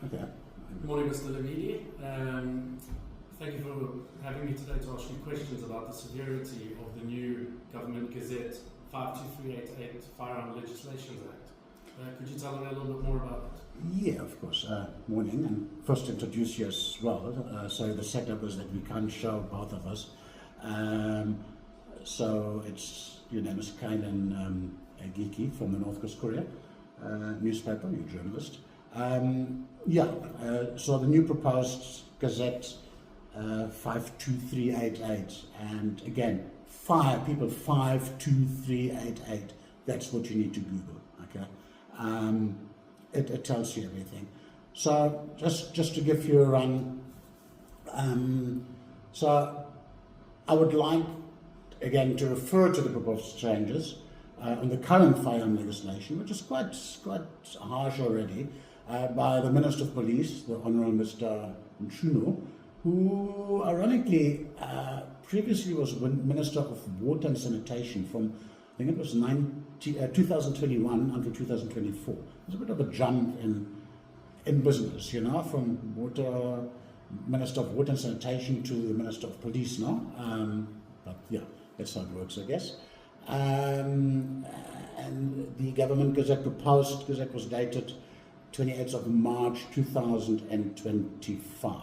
Okay. Good morning, Mr. Levidi. Thank you for having me today to ask you questions about the severity of the new Government Gazette 52388 Firearm Legislations Act. Could you tell me a little bit more about it? Yeah, of course. Morning, and first introduce you as well. So the setup is that we can't show both of us. So it's your name is Kylan Geeky from the North Coast Courier newspaper, you're a journalist. So the new proposed Gazette 52388, and again, 52388, that's what you need to Google, okay? It tells you everything. So just to give you a run, so I would like, again, to refer to the proposed changes on the current firearm legislation, which is quite harsh already, by the Minister of Police, the Honourable Mr. Mchunu, who ironically previously was Minister of Water and Sanitation from, I think it was 2021 until 2024. There's a bit of a jump in business, you know, from Minister of Water and Sanitation to the Minister of Police now. But yeah, that's how it works, I guess. And the Government Gazette, proposed Gazette, was dated 28th of March 2025.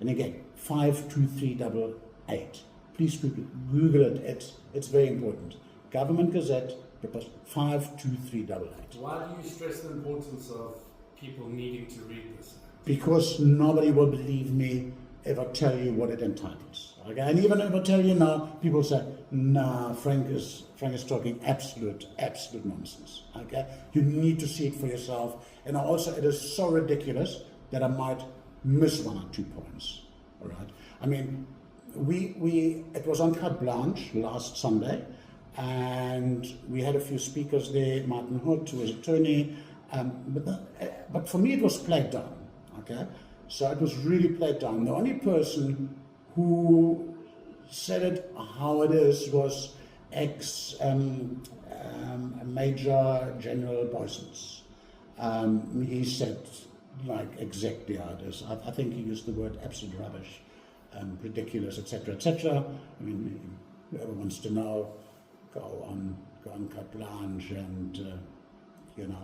And again, 52388. Please Google it, it's very important. Government Gazette, proposed 52388. Why do you stress the importance of people needing to read this? Because nobody will believe me if I tell you what it entitles. Okay? And even if I tell you now, people say, nah, Frank is talking absolute nonsense. Okay? You need to see it for yourself. And also, it is so ridiculous that I might miss 1 or 2 points. All right? I mean, it was on Carte Blanche last Sunday, and we had a few speakers there, Martin Hood, who was attorney, but for me it was played down. Okay? So it was really played down. The only person who said it how it is was Major General Boysons. He said, like, exactly how it is. I think he used the word absolute rubbish, ridiculous, etc., etc. I mean, whoever wants to know, go on Carte Blanche and, on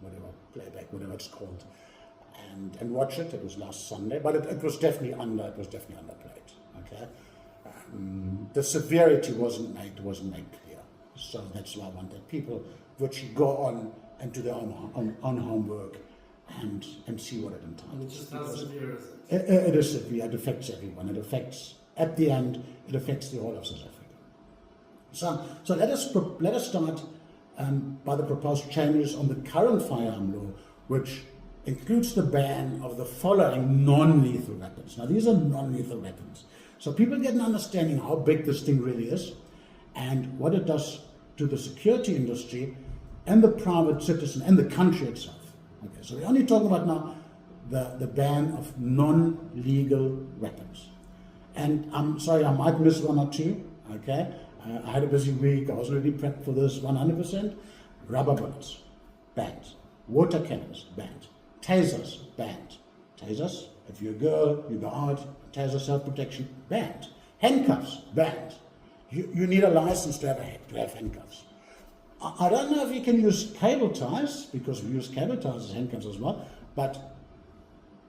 whatever, playback, whatever it's called, and watch it. It was last Sunday, but it was definitely underplayed. Okay, the severity wasn't made clear, so that's why I wanted people which go on and do their own homework and see what it entitles. Just how severe is it? It is severe. It affects everyone. It affects, at the end, it affects the whole of South Africa. So let us start by the proposed changes on the current firearm law, which includes the ban of the following non-lethal weapons. Now, these are non-lethal weapons. So people get an understanding how big this thing really is and what it does to the security industry and the private citizen and the country itself. Okay, so we're only talking about now the ban of non-legal weapons. And I'm sorry, I might miss 1 or 2, okay? I had a busy week, I wasn't really prepped for this 100%. Rubber bullets, banned. Water cannons, banned. Tasers, banned. Tasers, if you're a girl, you go out, taser self-protection, banned. Handcuffs, banned. You need a license to have handcuffs. I don't know if you can use cable ties, because we use cable ties as handcuffs as well, but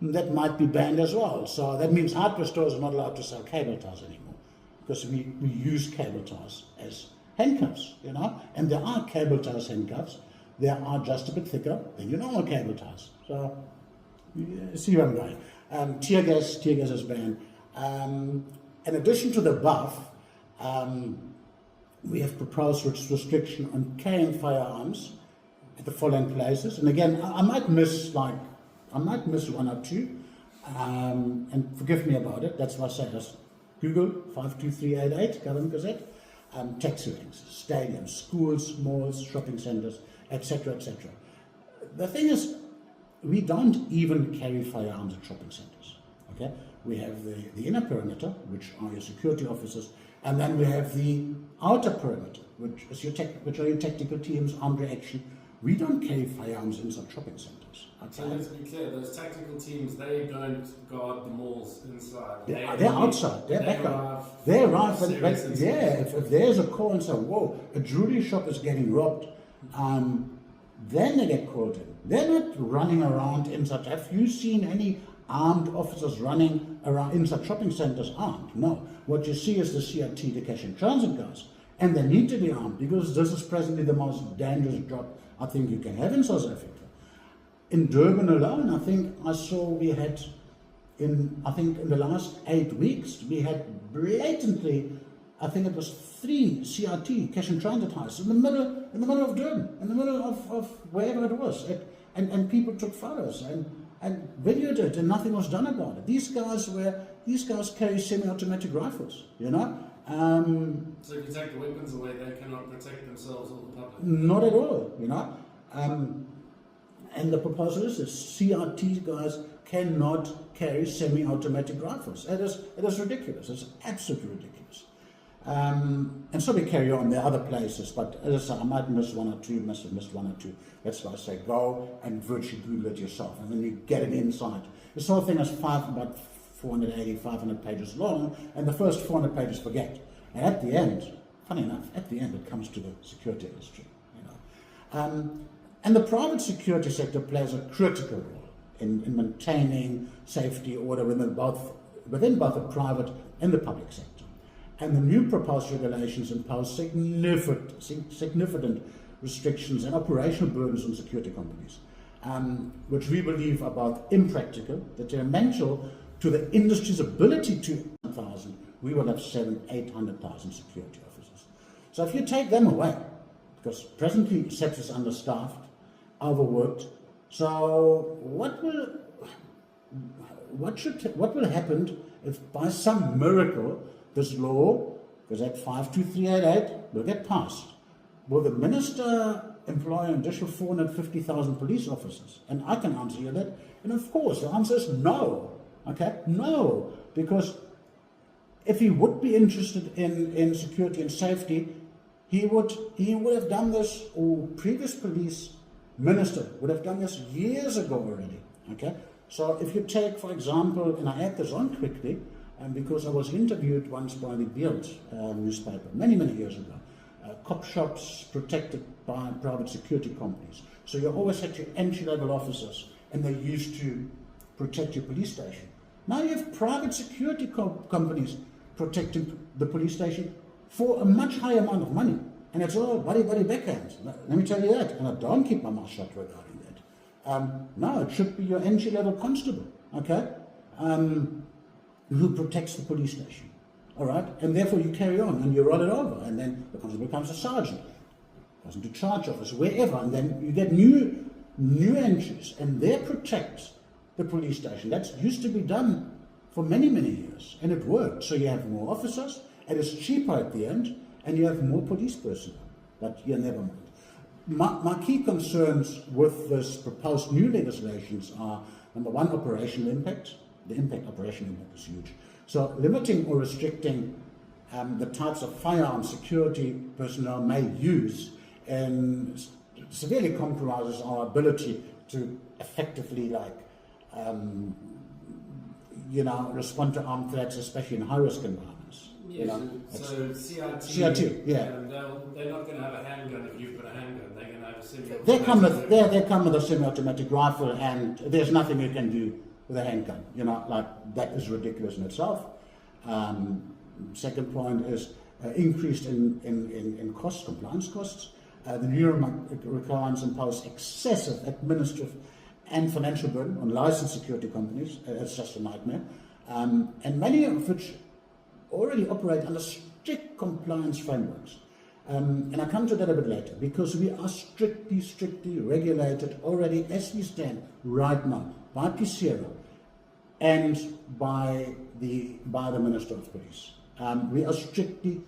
that might be banned as well. So that means hardware stores are not allowed to sell cable ties anymore, because we use cable ties as handcuffs, and there are cable ties handcuffs. They are just a bit thicker than your normal cable ties. So, you see where I'm going. Tear gas is banned. In addition to the above, we have proposed restriction on carrying firearms at the following places. And again, I might miss 1 or 2, and forgive me about it. That's why I say just Google 52388 Government Gazette. Taxi ranks, stadiums, schools, malls, shopping centres, etc., etc. The thing is, we don't even carry firearms at shopping centres. Okay, we have the inner perimeter, which are your security officers, and then we have the outer perimeter, which are your technical teams, armed reaction. We don't carry firearms inside shopping centres. So let's be clear, those tactical teams, they don't guard the malls inside. They're outside, they're back up. They arrive, if there's a call and say, whoa, a jewelry shop is getting robbed, then they get called in. They're not running around inside. Have you seen any armed officers running around inside shopping centres armed? No. What you see is the CRT, the cash and transit guys. And they need to be armed because this is presently the most dangerous job I think you can have in South Africa. In Durban alone, I think I saw we had, in the last 8 weeks, we had blatantly, I think it was 3 CRT, cash and transit heists, in the middle of Durban, in the middle of wherever it was. And people took photos and videoed it, and nothing was done about it. These guys carry semi-automatic rifles, you know. So if you take the weapons away, they cannot protect themselves or the public? Not at all, you know. And the proposal is that CRT guys cannot carry semi-automatic rifles. It is ridiculous. It's absolutely ridiculous. And so we carry on. There are other places, but as I say, I might miss one or two, must have missed one or two. That's why I say go and virtually Google it yourself, and then you get an insight. This whole thing is about 480, 500 pages long, and the first 400 pages forget. And at the end, funny enough, it comes to the security industry. You know. And the private security sector plays a critical role in maintaining safety order within both the private and the public sector. And the new proposed regulations impose significant restrictions and operational burdens on security companies, which we believe are both impractical, detrimental to the industry's ability to 1,000. We will have 800,000 security officers. So if you take them away, because presently SEPS is understaffed, overworked. So what will happen if by some miracle this law, Gazette 52388, will get passed? Will the minister employ an additional 450,000 police officers? And I can answer you that. And of course, the answer is no. Okay, no, because if he would be interested in security and safety, he would have done this, or previous police minister would have done this years ago already. Okay, so if you take, for example, and I add this on quickly, because I was interviewed once by the Beeld newspaper many years ago. Cop shops protected by private security companies. So you always had your entry-level officers, and they used to protect your police station. Now you have private security companies protecting the police station for a much higher amount of money. And it's all buddy backhands. Let me tell you that. And I don't keep my mouth shut regarding that. No, it should be your entry-level constable, okay, who protects the police station. All right? And therefore you carry on and you roll it over. And then the constable becomes a sergeant, goes into charge office, wherever. And then you get new entries, and they protect the police station. That used to be done for many years, and it worked. So you have more officers, and it's cheaper at the end, and you have more police personnel. But yeah, never mind. My key concerns with this proposed new legislations are, number one, operational impact. The operational impact is huge. So limiting or restricting the types of firearm security personnel may use and severely compromises our ability to effectively, respond to armed threats, especially in high-risk environments. Yes, you know, so CRT, yeah. They're not going to have a handgun if you've got a handgun. They're going to have a semi-automatic. They come with a semi-automatic rifle, and there's nothing you can do with a handgun. You know, that is ridiculous in itself. Second point is increased in costs, compliance costs. The new requirements impose excessive administrative and financial burden on licensed security companies. It's just a nightmare. And many of which already operate under strict compliance frameworks. And I come to that a bit later, because we are strictly regulated already as we stand right now by PCERA and by the Minister of Police. We are strictly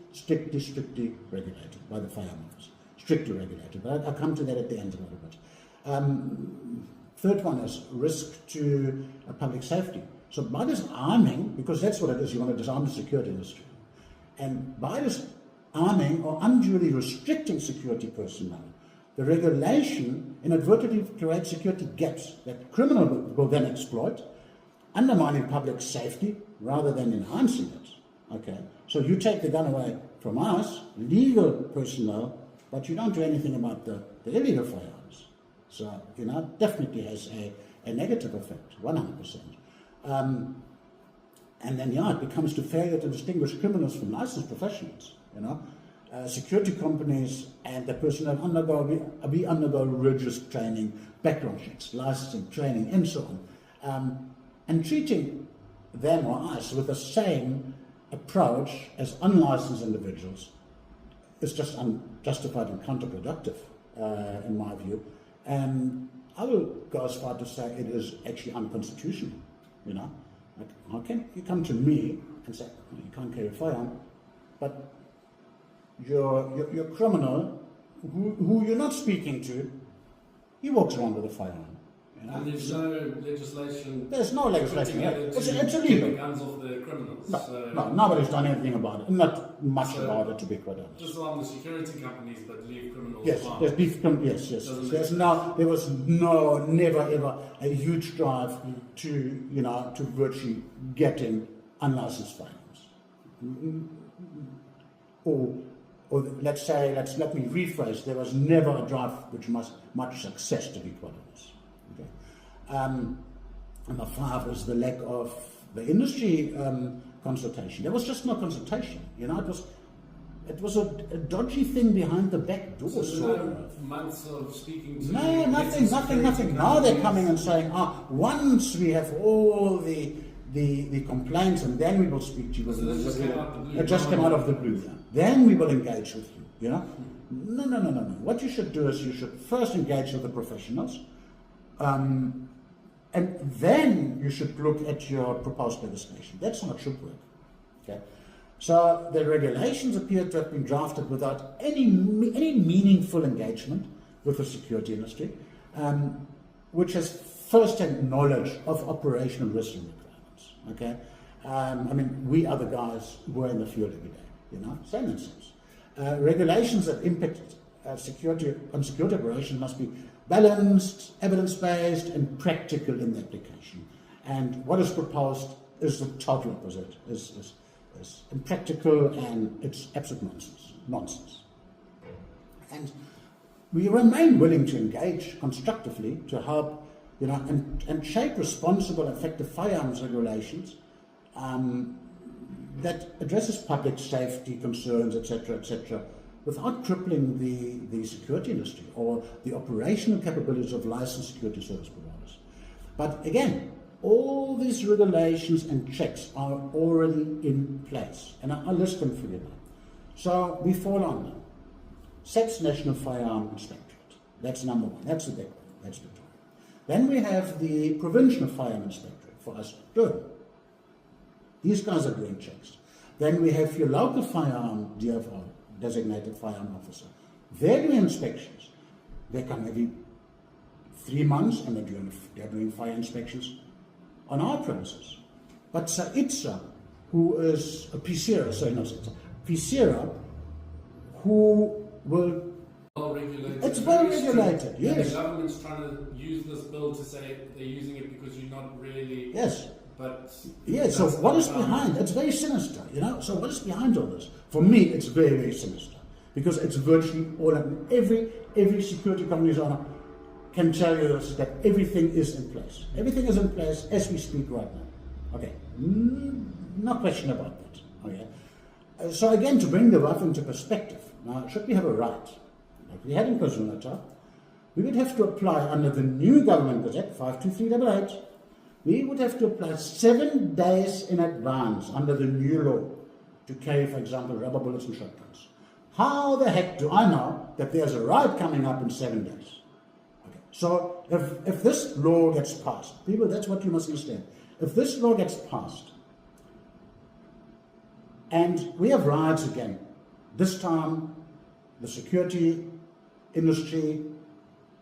regulated by the Firearm Office. Strictly regulated. But I'll come to that at the end a little bit. Third one is risk to public safety. So by this arming, because that's what it is, you want to disarm the security industry. And by this arming or unduly restricting security personnel, the regulation inadvertently creates security gaps that criminals will then exploit, undermining public safety rather than enhancing it. Okay, so you take the gun away from us, legal personnel, but you don't do anything about the illegal firearms. So, it definitely has a negative effect, 100%. And then, it becomes to failure to distinguish criminals from licensed professionals, security companies and the personnel undergo rigorous training, background checks, licensing, training, and so on. And treating them or us with the same approach as unlicensed individuals is just unjustified and counterproductive, in my view. And I will go as far to say it is actually unconstitutional. Like, how can you come to me and say you can't carry a firearm, but your criminal, who you're not speaking to, he walks around with a firearm. And there's no legislation. There's no legislation. It's to illegal. keep the guns off the criminals. No, nobody's done anything about it. Not much about it, to be quite honest. Just on the security companies that leave criminals. Yes, yes. There was never ever a huge drive to virtually getting unlicensed firearms. Or let me rephrase. There was never a drive which much success, to be quite honest. Okay. Number 5 is the lack of the industry consultation. There was just no consultation. It was a dodgy thing behind the back door. So months of speaking to nothing. Now they're coming and saying, once we have all the complaints, and then we will speak to you. So this just came out of the blue. It just came out of the blue. Yeah. Then we will engage with you. No. What you should do is you should first engage with the professionals, and then you should look at your proposed legislation. That's how it should work. Okay. So the regulations appear to have been drafted without any meaningful engagement with the security industry, which has first-hand knowledge of operational risk and requirements. Okay, we are the guys who are in the field every day. Same and same. Regulations that impact security operations must be balanced, evidence-based, and practical in the application. And what is proposed is the total opposite. Is impractical, and it's absolute nonsense. And we remain willing to engage constructively to help, and shape responsible, effective firearms regulations that addresses public safety concerns, etc., without crippling the security industry or the operational capabilities of licensed security service providers. But again, all these regulations and checks are already in place, and I'll list them for you now. So we fall under SAPS National Firearm Inspectorate. That's number 1. That's the big one. That's Victoria. Then we have the Provincial Firearm Inspectorate for us, Durban. These guys are doing checks. Then we have your local firearm DFO, designated firearm officer. They're doing inspections. They come every 3 months, and they're doing fire inspections on our premises. But SAITSA, who is a PSERA, who will... Well regulated. It's well regulated, yes. The government's trying to use this bill to say they're using it because you're not really... Yes. But... Yes, so what is behind? It's very sinister, So what is behind all this? For me, it's very, very sinister. Because it's virtually all... Every security company's owner can tell you this, that everything is in place. Everything is in place as we speak right now. Okay, no question about that. Okay. So again, to bring the rough into perspective, now, should we have a right, like we had in KwaZulu-Natal, we would have to apply under the new Government Gazette, 52388, we would have to apply 7 days in advance under the new law to carry, for example, rubber bullets and shotguns. How the heck do I know that there's a riot coming up in 7 days? So if this law gets passed, people, that's what you must understand. If this law gets passed, and we have riots again, this time the security industry,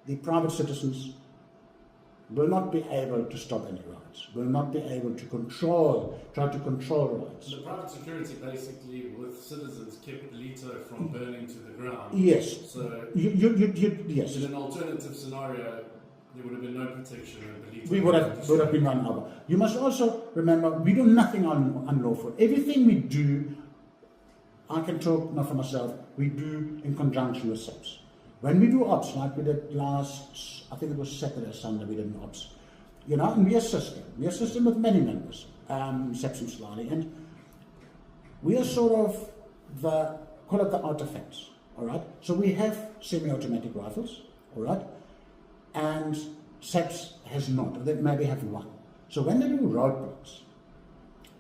the private citizens, will not be able to stop any riots, will not be able to try to control riots. The private security basically, with citizens, kept Ballito from burning to the ground. Yes. So, Yes. in an alternative scenario, there would have been no protection and Ballito We would have been run over. You must also remember, we do nothing unlawful. Everything we do, I can talk not for myself, we do in conjunction with SEPS. When we do ops, like we did last, I think it was Saturday or Sunday, we did an ops, and we assist them. We assist them with many members, SEPS and Slali, and we are sort of call it the artifacts, all right? So we have semi-automatic rifles, all right? And SEPS has not, or they maybe have one. So when they do roadblocks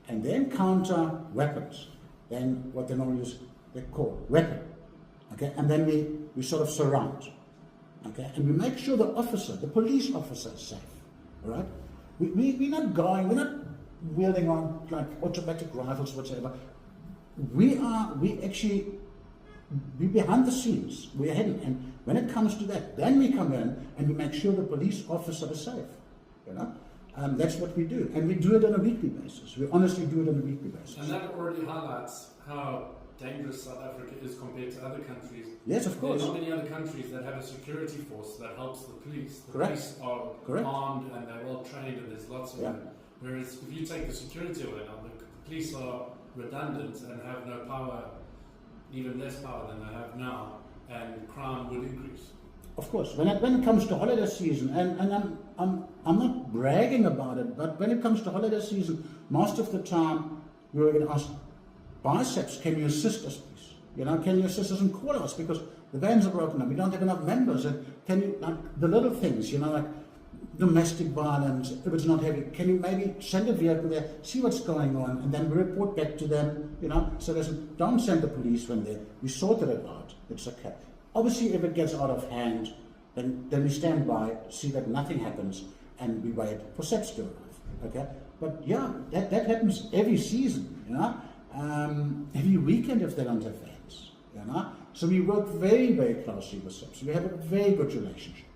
and they encounter weapons, then what they normally use, they call weapon, okay? And then we sort of surround, okay? And we make sure the police officer is safe, all right? We're not wielding on like automatic rifles, whatever. We're behind the scenes, we're hidden, and when it comes to that, then we come in and we make sure the police officer is safe, That's what we do, and we do it on a weekly basis. We honestly do it on a weekly basis. And that already highlights how dangerous South Africa is compared to other countries. Yes, of course. There are not many other countries that have a security force that helps the police. The Correct. police are Correct. armed and they're well trained, and there's lots of them. Whereas if you take the security away now, the police are redundant and have no power, even less power than they have now, and crime would increase. Of course, when it comes to holiday season, and I'm not bragging about it, but when it comes to holiday season, most of the time we were going to ask biceps, can you assist us, please? Can you assist us and call us because the vans are broken up, we don't have enough members, and can you, like the little things, like domestic violence, if it's not heavy, can you maybe send a vehicle there, see what's going on, and then we report back to them, so listen, don't send the police when we sorted it out, it's okay. Obviously, if it gets out of hand, then we stand by, see that nothing happens, and we wait for SEPS to arrive, okay? But yeah, that happens every season, every weekend if they don't have fans, So we work very, very closely with SEPS. We have a very good relationship,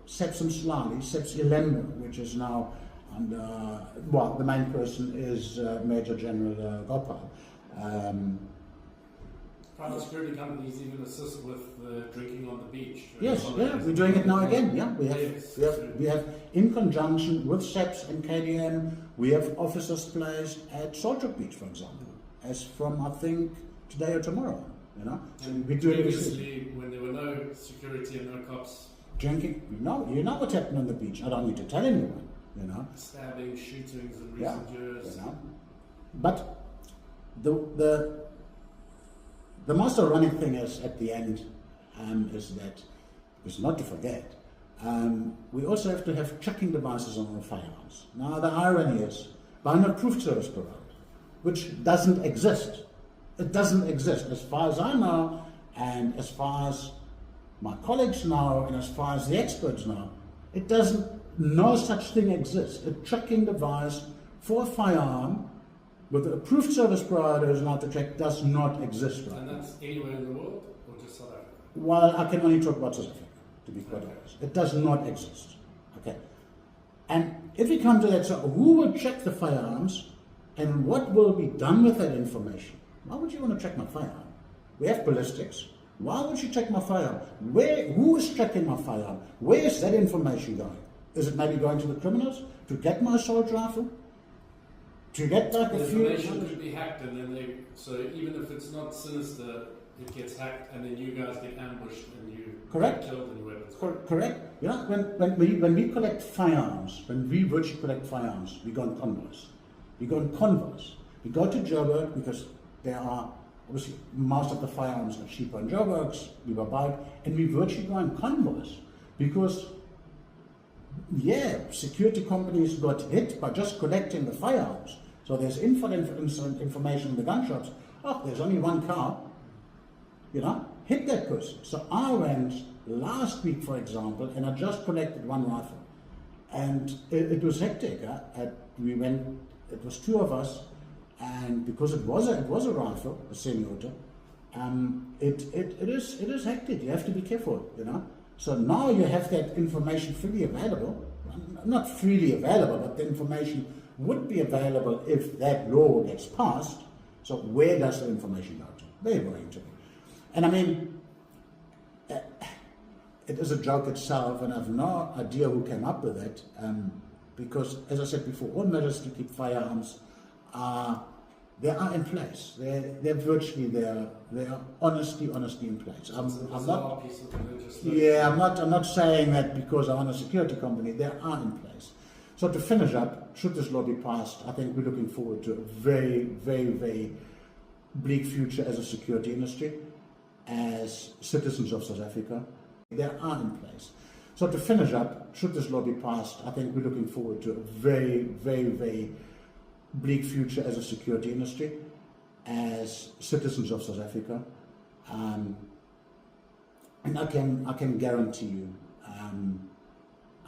SEPS and Slali, SEPS Ilembe, which is now under, the main person is Major General Gopal. Private security companies even assist with drinking on the beach. Yes, we're doing it now again. Yeah, we have in conjunction with SEPS and KDM, we have officers placed at Saltbrook Beach, for example, as from I think today or tomorrow. And we do it previously, when there were no security and no cops, drinking. You know what happened on the beach. I don't need to tell anyone. Stabbing, shootings, and recent years. But the most ironic thing is at the end is that, because not to forget, we also have to have checking devices on our firearms. Now the irony is, by an approved service provider, which doesn't exist. It doesn't exist as far as I know, and as far as my colleagues know, and as far as the experts know, no such thing exists. A tracking device for a firearm with an approved service provider who's allowed to track does not exist right now. And that's anywhere in the world, or just South Africa? Well, I can only talk about South Africa, to be quite honest. It does not exist. Okay. And if we come to that, so who will check the firearms and what will be done with that information? Why would you want to track my firearm? We have ballistics. Why would you check my firearm? Who is tracking my firearm? Where is that information going? Is it maybe going to the criminals to get my assault rifle? To get like the a few... information could be hacked, and then so even if it's not sinister, it gets hacked, and then you guys get ambushed and you get killed and your weapons. Correct. When we collect firearms, when we virtually collect firearms, we go on convoys. We go to Joburg because there are obviously most of the firearms are cheaper in Joburg, we were buying, and we virtually go on convoys because security companies got hit by just collecting the firearms. So there's information in the gun shops. Oh, there's only one car. Hit that person. So I went last week, for example, and I just collected one rifle. And it was hectic. It was two of us, and because it was a rifle, a semi-auto, it is hectic. You have to be careful, So now you have that information freely available, not freely available, but the information would be available if that law gets passed. So where does the information go to? They're going to be. And I mean, it is a joke itself, and I have no idea who came up with it, because, as I said before, all measures to keep firearms they are in place. They're virtually there. They are honestly in place. I'm not saying that because I own a security company. They are in place. So to finish up, should this law be passed, I think we're looking forward to a very, very, very bleak future as a security industry, as citizens of South Africa. They are in place. So to finish up, should this law be passed, I think we're looking forward to a very, very, very bleak future as a security industry, as citizens of South Africa. And I can guarantee you,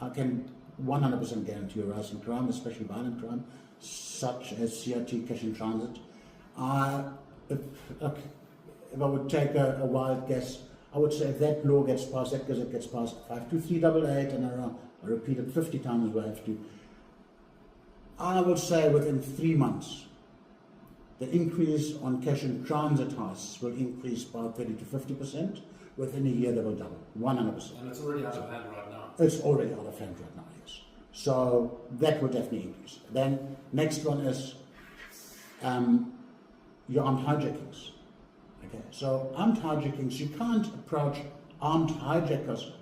I can 100% guarantee you, rise in crime, especially violent crime, such as CRT, cash in transit. If I would take a wild guess, I would say if that law gets passed, that gazette gets passed, 52388, and I repeat it 50 times if I have to, I would say within 3 months, the increase on cash in transit heists will increase by 30 to 50%. Within a year, they will double, 100%. And it's already out of hand right now. It's already out of hand right now, yes. So that will definitely increase. Then next one is your armed hijackings. Okay, so armed hijackings, you can't approach armed hijackers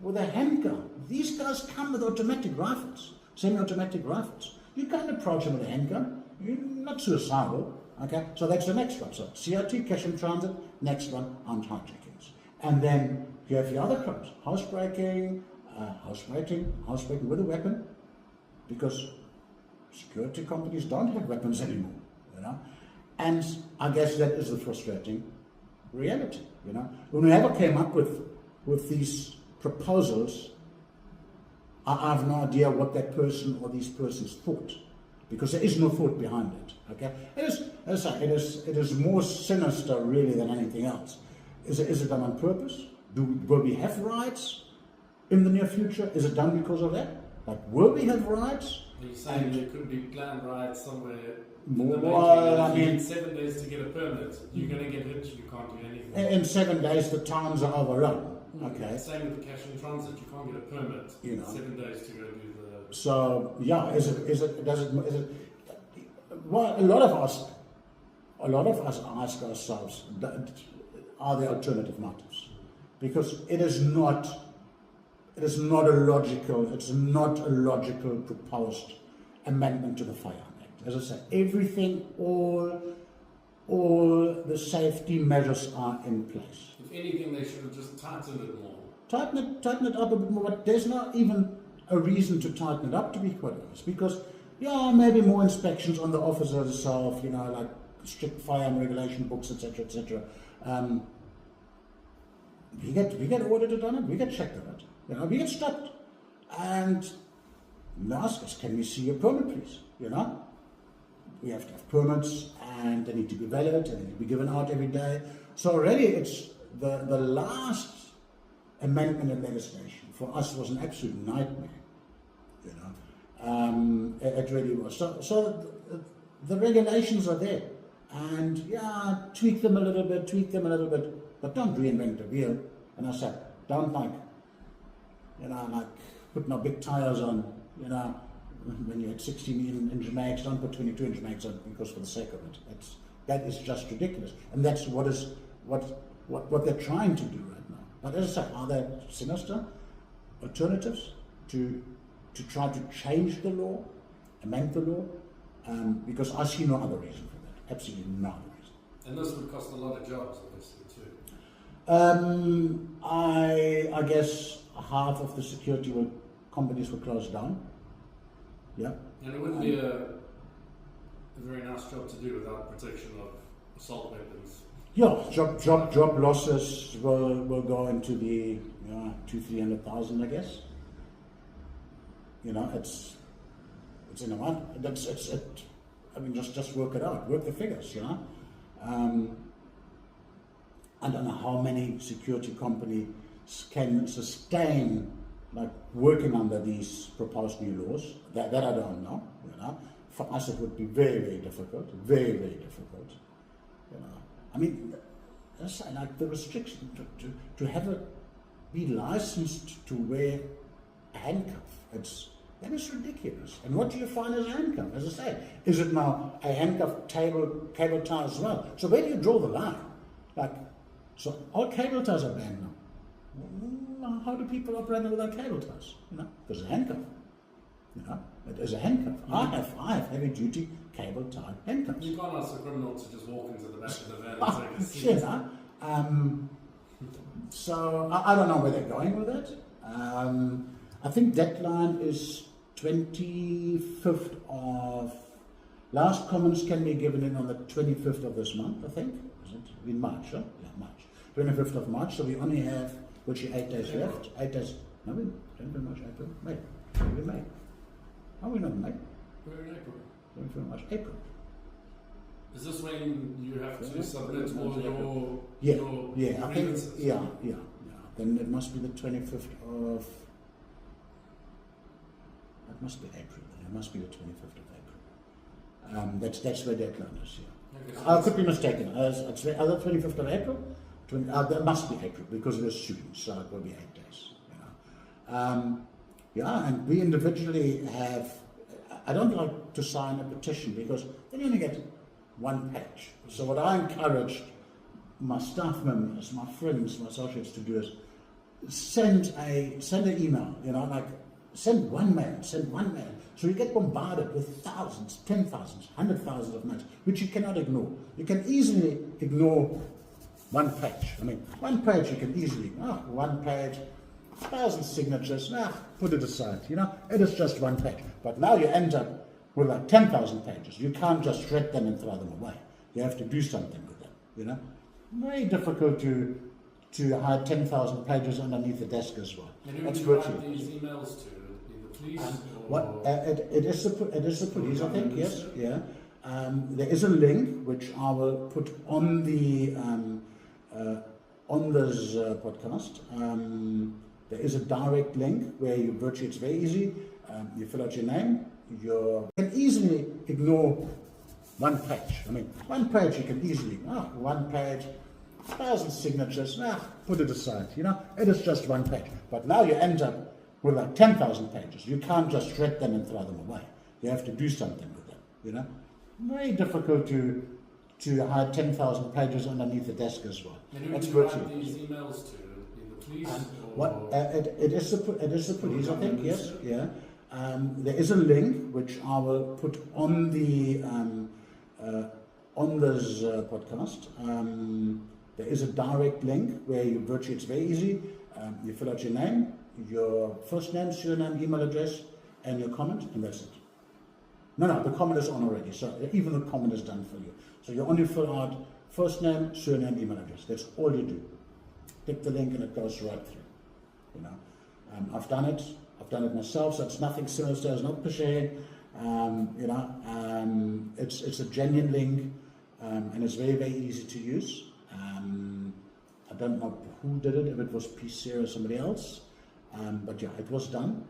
with a handgun. These guys come with automatic rifles, semi-automatic rifles. You can't approach them with a handgun. You're not suicidal. Okay, so that's the next one. So CRT, cash in transit. Next one, armed hijackings. And then you have your other crimes: housebreaking, housebreaking with a weapon, because security companies don't have weapons anymore. You know, and I guess that is the frustrating reality. You know, when we ever came up with these proposals, I have no idea what that person or these persons thought, because there is no thought behind it. Okay, it is more sinister really than anything else. Is it done on purpose? Will we have riots in the near future? Is it done because of that? Like, will we have riots? Are you saying there could be planned riots somewhere? Well, I mean, 7 days to get a permit, you're going to get hit. You can't do anything. In 7 days, the towns are overrun. Okay. Same with the cash in transit. You can't get a permit. You know, 7 days to go do the. So yeah, is it? Well, a lot of us ask ourselves, are there alternative motives? Because it is not a logical proposed amendment to the Firearm Act. As I said, everything, all the safety measures are in place. If anything, they should have just tightened it more. Tighten it up a bit more, but there's not even a reason to tighten it up, to be quite honest, because maybe more inspections on the officer itself, like strict firearm regulation books, etc., etc. We get audited on it, we get checked on it, we get stopped, and they ask us, can we see your permit, please? We have to have permits, and they need to be valid, and they need to be given out every day. So already it's the last amendment in legislation for us was an absolute nightmare. It really was. So the regulations are there, and tweak them a little bit, but don't reinvent the wheel. And I said, don't like put no big tires on, when you had 16-inch mags, don't put 22-inch mags on because for the sake of it. That is just ridiculous, and that's what they're trying to do right now. But as I said, are there sinister alternatives to try to change the law, amend the law? Because I see no other reason for that. Absolutely no other reason. And this would cost a lot of jobs, obviously, too. I guess half of the security companies were closed down. Yeah. And it wouldn't be a very nice job to do without protection of assault weapons. Yeah, job losses will go into the 200,000-300,000, I guess. It's in a month. I mean, just work it out, work the figures. I don't know how many security company can sustain like working under these proposed new laws. That I don't know. For us it would be very, very difficult. Very, very difficult. I mean, like the restriction to have be licensed to wear a handcuff. That is ridiculous. And what do you find as a handcuff? As I say, is it now a handcuff cable tie as well? So where do you draw the line? So all cable ties are banned now. How do people operate without cable ties? Because it's a handcuff. It is a handcuff. I have heavy duty cable tie handcuffs. You can't ask a criminal to just walk into the back of the van and take a seat. So I don't know where they're going with it. I think deadline is 25th of, last comments can be given in on the 25th of this month, I think. Is it in March? Huh? Yeah, March. 25th of March, so we only have, 8 days left. 8 days. No, we don't March, April, May. We're May. Are we not in May? We're in April. 25th March, April. Is this when you have to submit all your I think, yeah. Then it must be the 25th of, it must be April. It must be the 25th of April. That's where deadline is, yeah. Okay, so I could be mistaken. It's the other 25th of April. That must be April because it is students, so it will be 8 days. And we individually have, I don't like to sign a petition because then you only get one page. So what I encourage my staff members, my friends, my associates to do is send an email, send one mail. So you get bombarded with thousands, 10,000s, 100,000 of mails, which you cannot ignore. You can easily ignore one page. One page you can easily, one page, 1,000 signatures, put it aside, it is just one page. But now you end up with like 10,000 pages. You can't just shred them and throw them away. You have to do something with them, Very difficult to hide 10,000 pages underneath the desk as well. And who That's do you write virtually these emails to? The police? It is the police, I think, yes, yeah. There is a link which I will put on the on this podcast. There is a direct link where you virtually, it's very easy. You fill out your name. You can easily ignore one page. One page you can easily, one page, 1,000 signatures, put it aside, it is just one page. But now you end up with like 10,000 pages. You can't just shred them and throw them away. You have to do something with them, Very difficult to hide 10,000 pages underneath the desk as well. And who That's do you virtually. write these emails to? The police? It is the police, I think, yes, yeah. There is a link which I will put on the on this podcast. There is a direct link where you virtually, it's very easy. You fill out your name, your first name, surname, email address, and your comment, and that's it. No, the comment is on already, so even the comment is done for you. So you only fill out first name, surname, email address. That's all you do. Click the link and it goes right through. I've done it. I've done it myself, so it's nothing sinister. It's not pushing. It's a genuine link, and it's very, very easy to use. I don't know who did it, if it was PC or somebody else, but yeah, it was done.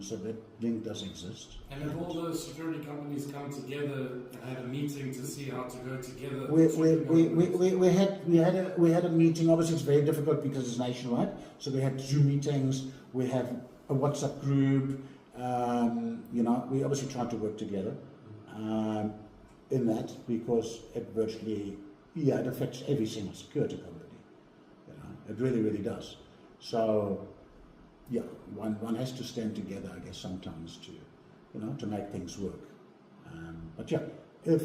So that link does exist. And have all those security companies come together and had a meeting to see how to go together? We had a meeting. Obviously, it's very difficult because it's nationwide. So we had 2 meetings. We have a WhatsApp group. We obviously tried to work together in that because it virtually, it affects every single security company. It really, really does. So, yeah, one has to stand together, I guess, sometimes to make things work. But yeah, if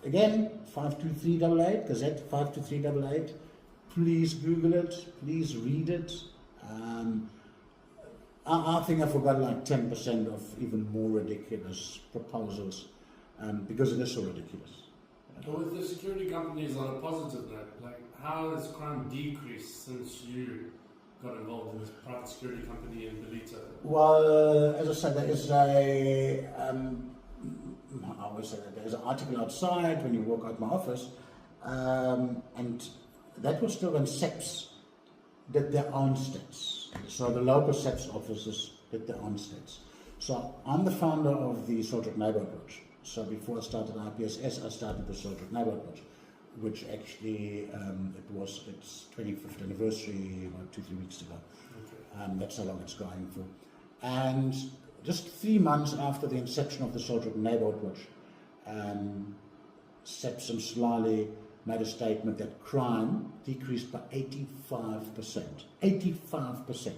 again 52388 Gazette 52388, please Google it, please read it. I think I forgot like 10% of even more ridiculous proposals because it is so ridiculous. But with the security companies, on a positive note, how has crime decreased since you got involved in this private security company in Ballito? Well, as I said, there is I always say that there's an article outside when you walk out my office, and that was still when SEPS did their own stats. So the local SAPS officers did their own stats. So I'm the founder of the Soltjok Neighborhood Watch. So before I started IPSS, I started the Soltjok Neighborhood Watch, which actually it was its 25th anniversary about 2-3 weeks ago. Okay. That's how long it's going for. And just 3 months after the inception of the Soltjok Neighborhood Watch, SAPS and Slali made a statement that crime decreased by 85%. 85%.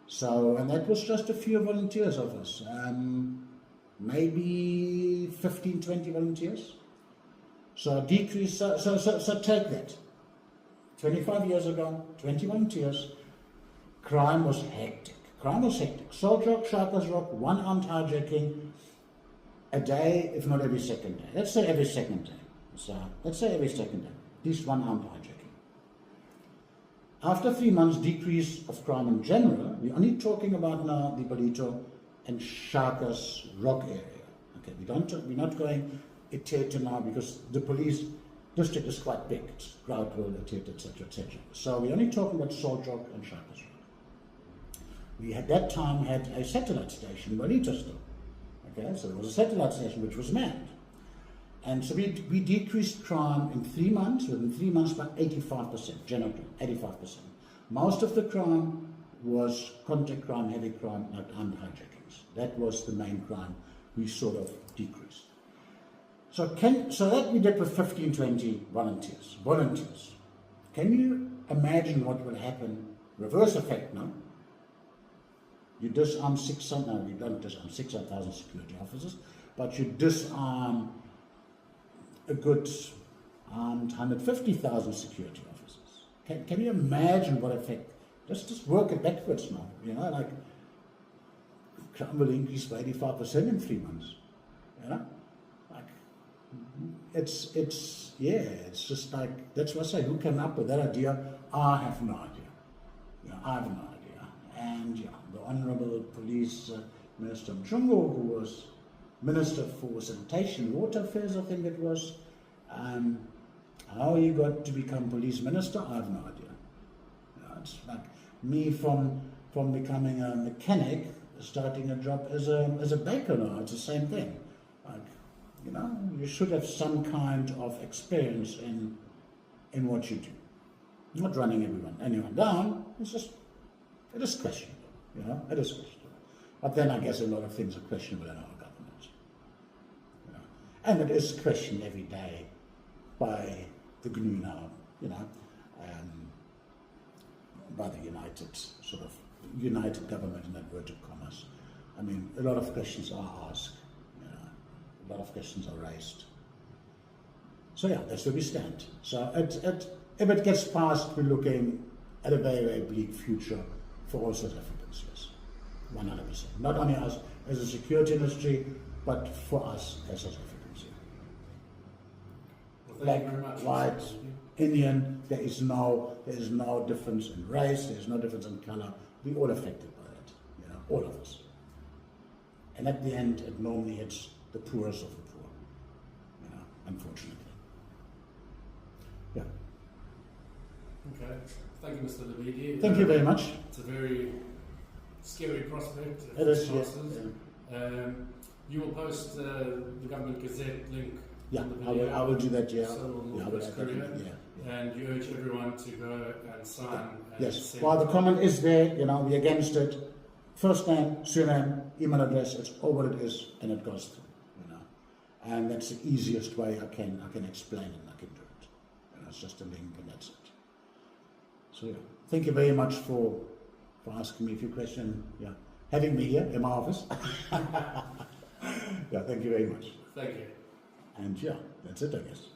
So, and that was just a few volunteers of us. Maybe 15, 20 volunteers. So a decrease, so take that. 25 years ago, 20 volunteers, crime was hectic. Crime was hectic. Soltjok, Shaka's Rock, one-armed hijacking a day, if not every second day. Let's say every second day. So let's say every second day, at least one-armed hijacking. After 3 months decrease of crime in general, we're only talking about now the Ballito and Shaka's Rock area. Okay, we're not going Etete now because the police district is quite big. It's Groutwil, Etete, etc., etc. So we're only talking about Soltjok and Shaka's Rock. We at that time had a satellite station in Ballito still. Okay, so there was a satellite station which was manned. And so we decreased crime in 3 months, within 3 months by 85%, general crime, 85%. Most of the crime was contact crime, heavy crime, like armed hijackings. That was the main crime we sort of decreased. So that we did with 15, 20 volunteers. Can you imagine what will happen? Reverse effect now. You disarm 600, no, you don't disarm 600,000 security officers, but you disarm a good 150,000 security officers. Can you imagine what effect? Just work it backwards now. You know, like crime will increase by 85% in 3 months. You know, like it's just like, that's what I say. Who came up with that idea? I have no idea. You know, I have no idea. And yeah, the Honourable Police Minister Mchungu, who was Minister for Sanitation and Water Affairs, I think it was. How he got to become police minister, I have no idea. You know, it's like me from becoming a mechanic, starting a job as a baker now. It's the same thing. Like, you know, you should have some kind of experience in what you do. Not running anyone down. It is questionable. You know, it is questionable. But then I guess a lot of things are questionable in our government. You know, and it is questioned every day by the GNU now, you know, by the united government in inverted commas. I mean, a lot of questions are asked, you know, a lot of questions are raised. So yeah, that's where we stand. So if it gets passed, we're looking at a very, very bleak future for all South Africans, yes, 100%. Not only us as a security industry, but for us as South Africans. Black, white, Indian, there is no difference in race, there is no difference in color. We're all affected by that, you know, all of us. And at the end, it normally hits the poorest of the poor, you know, unfortunately. Yeah. Okay. Thank you, Mr. Levidi. Thank you very much. It's a very scary prospect. It is, yes. Yeah. You will post the Government Gazette link. Yeah, I will do that, yeah. So yeah, I will add that in, yeah. And you urge everyone to go and sign. And yes, well, the comment is there, you know, we're against it. First name, surname, email address, it's all what it is, and it goes through, you know. And that's the easiest way I can explain it, and I can do it. You know, it's just a link, and that's it. So, yeah, thank you very much for asking me a few questions, yeah. Having me here in my office. Yeah, thank you very much. Thank you. And yeah, that's it, I guess.